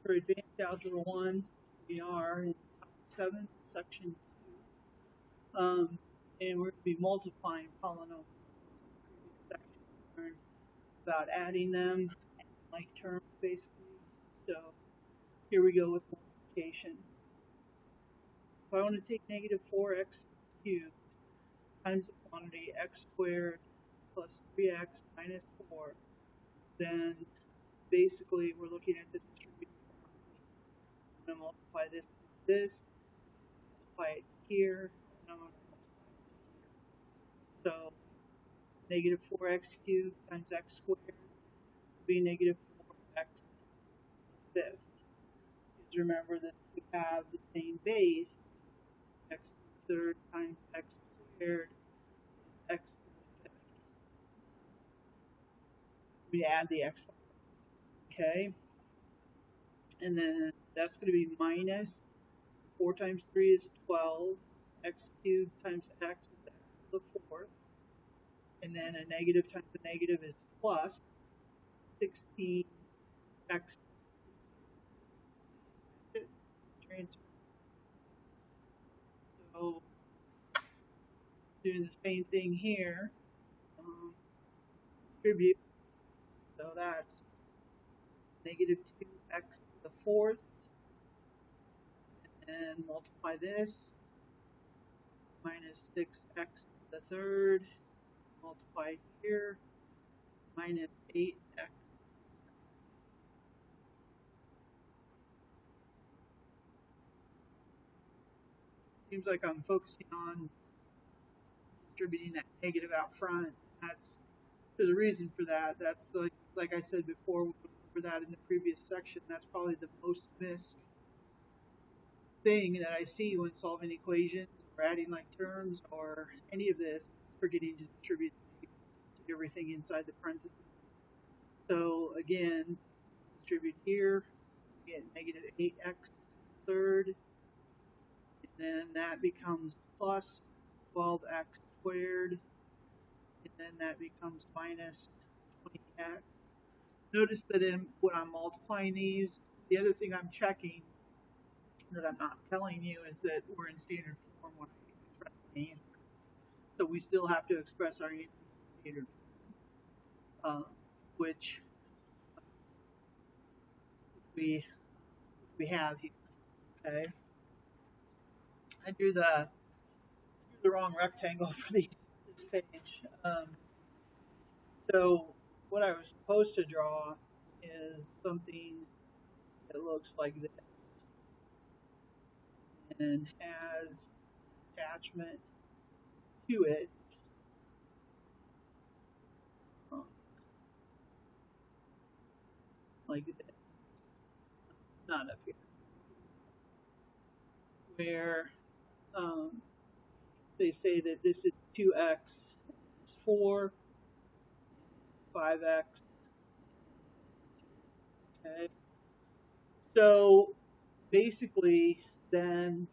For Advanced Algebra 1, we are in Topic 7, Section 2. And we're going to be multiplying polynomials. In the previous section, we learned about adding them, like terms, basically. So here we go with multiplication. If I want to take negative 4x cubed times the quantity x squared plus 3x minus 4, then basically we're looking at the distributive form. I'm going to multiply this with this, multiply it here, and I'm going to multiply it here. So negative 4x cubed times x squared would be negative 4x to the fifth. Because remember that we have the same base, x to the third times x squared is x to the fifth. We add the exponents. Okay? And then that's going to be minus 4 times 3 is 12. X cubed times x is x to the fourth. And then a negative times a negative is plus 16x. That's it. Transfer. So doing the same thing here. Distribute. So that's negative 2x to the fourth. And multiply this. Minus 6x to the third. Multiply here. Minus 8x. Seems like I'm focusing on distributing that negative out front. There's a reason for that. That's like I said before, we went over that in the previous section. That's probably the most missed thing that I see when solving equations or adding like terms or any of this, forgetting to distribute everything inside the parentheses. So again, distribute here, get negative 8x to the third, and then that becomes plus 12x squared, and then that becomes minus 20x. Notice that when I'm multiplying these, the other thing I'm checking that I'm not telling you is that we're in standard form when I express the answer. So we still have to express our answer in standard form, which we have here. Okay. I drew the wrong rectangle for this page. So what I was supposed to draw is something that looks like this and has attachment to it. Like this. Not up here. Where they say that this is 2x, this is 4, 5x. Okay. So basically, then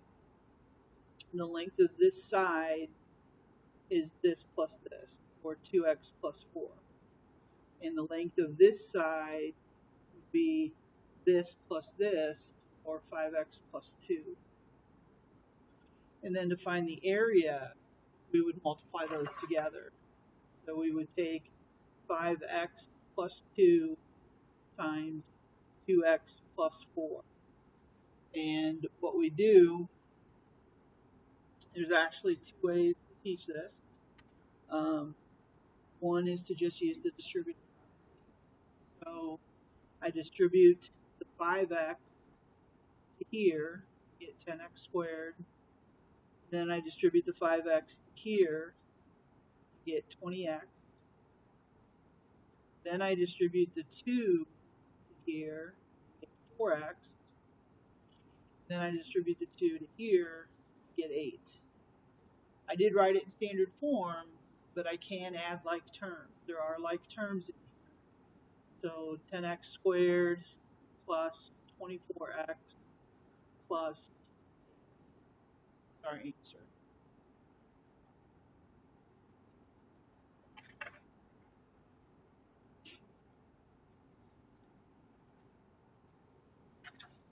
the length of this side is this plus this, or 2x plus 4. And the length of this side would be this plus this, or 5x plus 2. And then to find the area, we would multiply those together. So we would take 5x plus 2 times 2x plus 4. And what we do, there's actually two ways to teach this. One is to just use the distributive. So I distribute the 5x to here, get 10x squared. Then I distribute the 5x to here, get 20x. Then I distribute the 2 to here, get 4x. Then I distribute the 2 to here, get 8. I did write it in standard form, but I can add like terms. There are like terms in here. So 10x squared plus 24x plus our answer.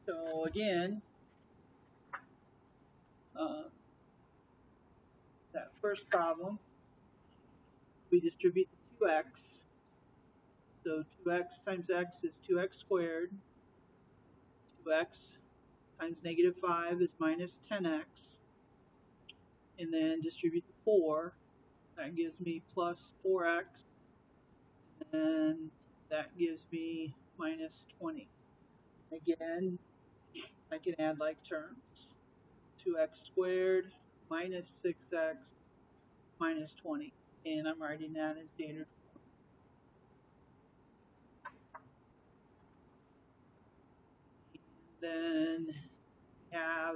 So again, that first problem, we distribute 2x. So 2x times x is 2x squared. 2x times negative 5 is minus 10x. And then distribute the 4. That gives me plus 4x. And that gives me minus 20. Again, I can add like terms. 2x squared minus 6x minus 20. And I'm writing that in standard form. Then we have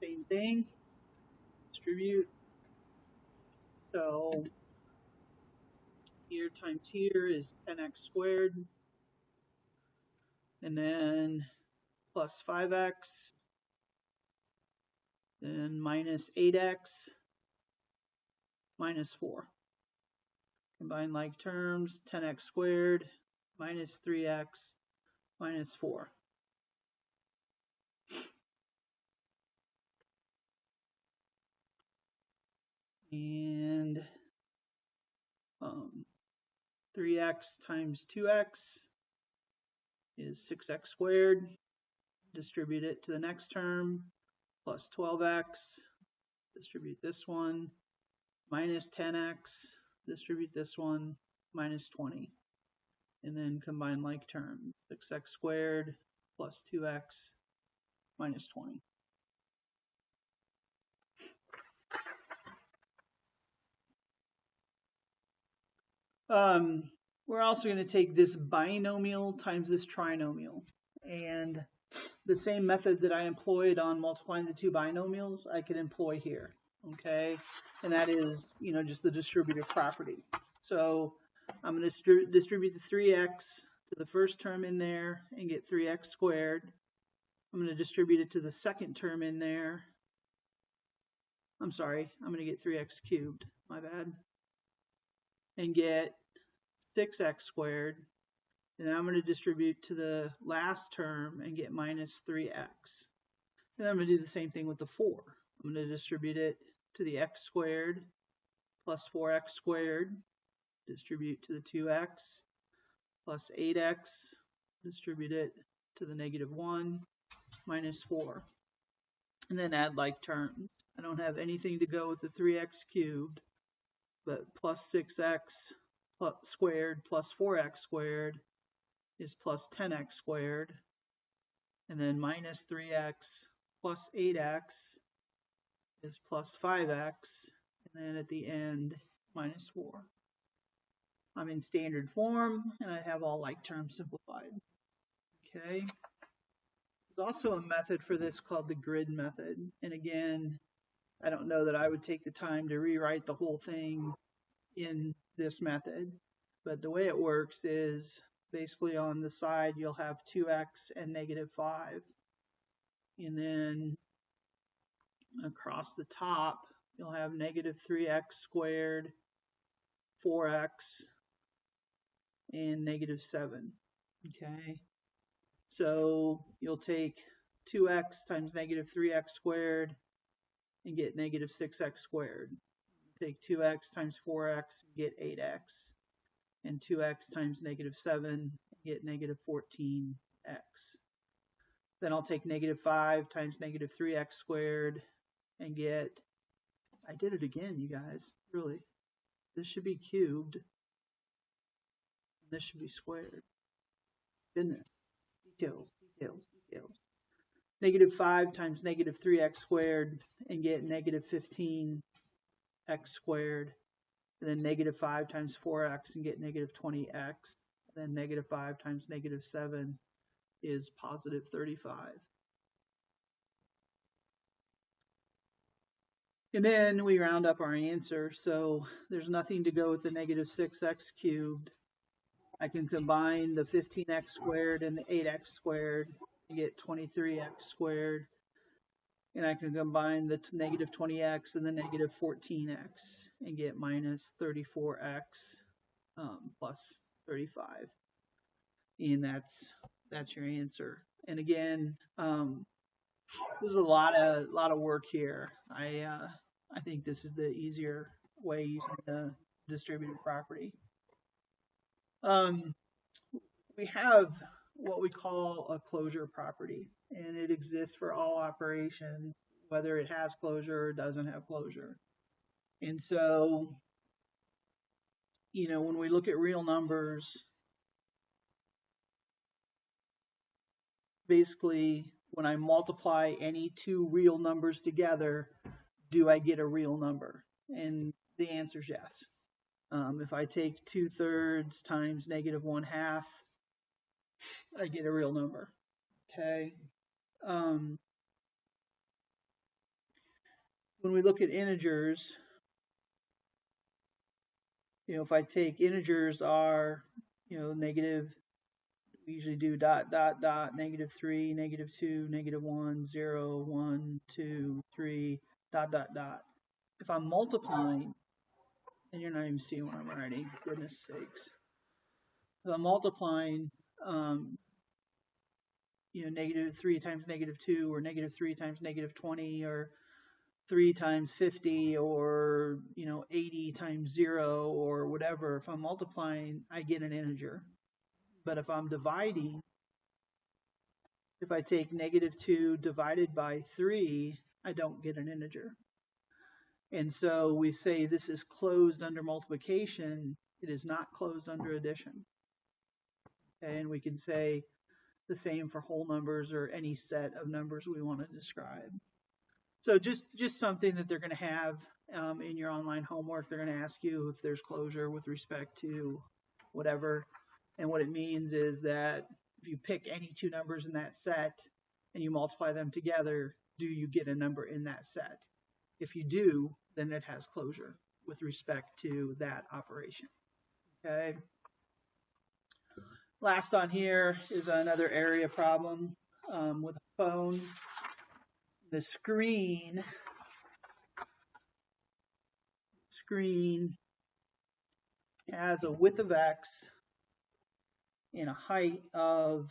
same thing, distribute. So here times here is 10x squared. And then plus 5x. Then minus 8x minus 4. Combine like terms, 10x squared minus 3x minus 4. And 3x times 2x is 6x squared. Distribute it to the next term, plus 12x. Distribute this one, minus 10x. Distribute this one, minus 20. And then combine like terms, 6x squared plus 2x minus 20. We're also going to take this binomial times this trinomial. And the same method that I employed on multiplying the two binomials, I could employ here. Okay? And that is, just the distributive property. So I'm going to distribute the 3x to the first term in there and get 3x squared. I'm going to distribute it to the second term in there. I'm sorry, I'm going to get 3x cubed. My bad. And get 6x squared. And then I'm going to distribute to the last term and get minus 3x. And I'm going to do the same thing with the 4. I'm going to distribute it to the x squared plus 4x squared. Distribute to the 2x plus 8x. Distribute it to the negative 1 minus 4. And then add like terms. I don't have anything to go with the 3x cubed, but plus 6x squared plus 4x squared is plus 10x squared, and then minus 3x plus 8x is plus 5x, and then at the end minus 4. I'm in standard form, and I have all like terms simplified. Okay. There's also a method for this called the grid method, and again, I don't know that I would take the time to rewrite the whole thing in this method, but the way it works is basically on the side you'll have 2x and negative 5, and then across the top you'll have negative 3x squared, 4x, and negative 7. Okay, so you'll take 2x times negative 3x squared and get negative 6x squared. Take 2x times 4x and get 8x. And 2x times negative 7 and get negative 14x. Then I'll take negative 5 times negative 3x squared and get, I did it again, you guys, really. This should be cubed. And this should be squared. Goodness. Details, details, details. Negative 5 times negative 3x squared and get negative 15x squared. And then negative 5 times 4x and get negative 20x. And then negative 5 times negative 7 is positive 35. And then we round up our answer. So there's nothing to go with the negative 6x cubed. I can combine the 15x squared and the 8x squared to get 23x squared. And I can combine the negative 20x and the negative 14x and get minus 34x plus 35. And that's your answer. And again, this is a lot of work here. I think this is the easier way using the distributed property. We have what we call a closure property, and it exists for all operations, whether it has closure or doesn't have closure. And so, when we look at real numbers, basically, when I multiply any two real numbers together, do I get a real number? And the answer is yes. If I take 2/3 times -1/2, I get a real number. Okay. When we look at integers, if I take integers are, negative, we usually do dot, dot, dot, -3, -2, -1, 0, 1, 2, 3, dot, dot, dot. If I'm multiplying, and you're not even seeing what I'm writing, goodness sakes. If I'm multiplying, -3 times -2, or -3 times -20, or 3 times 50, or 80 times 0, or whatever. If I'm multiplying, I get an integer. But if I'm dividing, if I take -2 divided by 3, I don't get an integer. And so we say this is closed under multiplication. It is not closed under addition. Okay, and we can say the same for whole numbers or any set of numbers we want to describe. So just something that they're going to have in your online homework. They're going to ask you if there's closure with respect to whatever. And what it means is that if you pick any two numbers in that set and you multiply them together, do you get a number in that set? If you do, then it has closure with respect to that operation. Okay. Last on here is another area problem with a phone. The screen has a width of x and a height of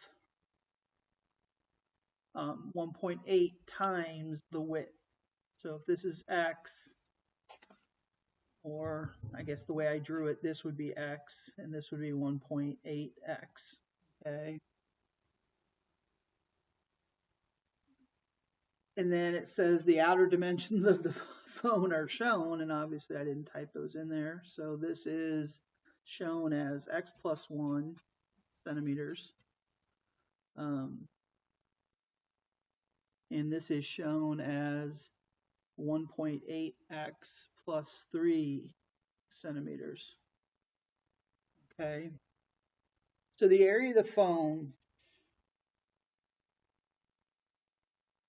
1.8 times the width. So if this is x, or I guess the way I drew it, this would be x, and this would be 1.8x. Okay. And then it says the outer dimensions of the phone are shown, and obviously I didn't type those in there. So this is shown as x plus 1 centimeters. And this is shown as 1.8x plus 3 centimeters. Okay. So the area of the phone,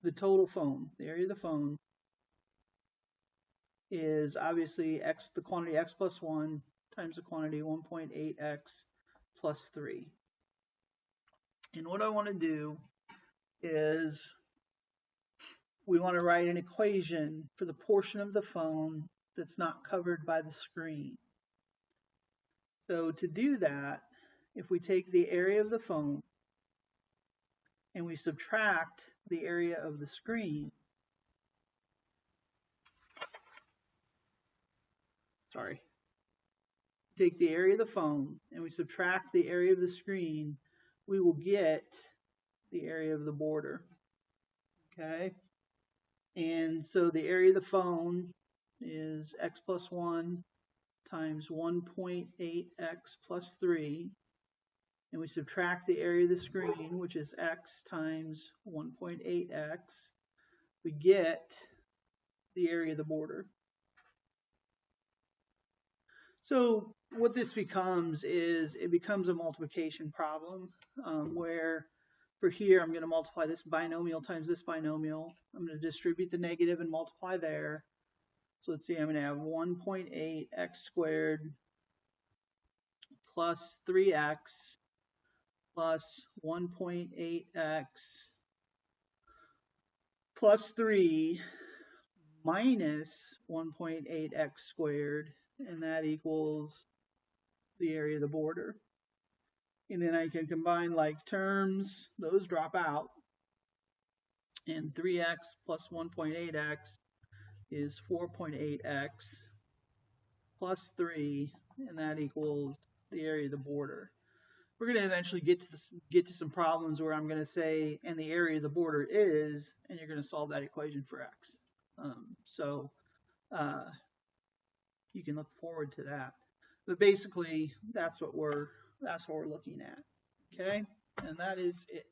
the total phone, the area of the phone is obviously x, the quantity x plus 1 times the quantity 1.8x plus 3. And what I want to do is we want to write an equation for the portion of the phone that's not covered by the screen. So to do that, if we take the area of the phone and we subtract the area of the screen, take the area of the phone and we subtract the area of the screen, we will get the area of the border. Okay? And so the area of the phone is x plus 1 times 1.8x plus 3. And we subtract the area of the screen, which is x times 1.8x. We get the area of the border. So what this becomes is it becomes a multiplication problem where for here I'm going to multiply this binomial times this binomial. I'm going to distribute the negative and multiply there. So let's see, I'm going to have 1.8x squared plus 3x plus 1.8x plus 3 minus 1.8x squared, and that equals the area of the border. And then I can combine like terms, those drop out, And 3x plus 1.8x is 4.8x plus 3, and that equals the area of the border. We're going to eventually get to some problems where I'm going to say, and the area of the border is, and you're going to solve that equation for x. So you can look forward to that. But basically, that's what we're looking at. Okay, and that is it.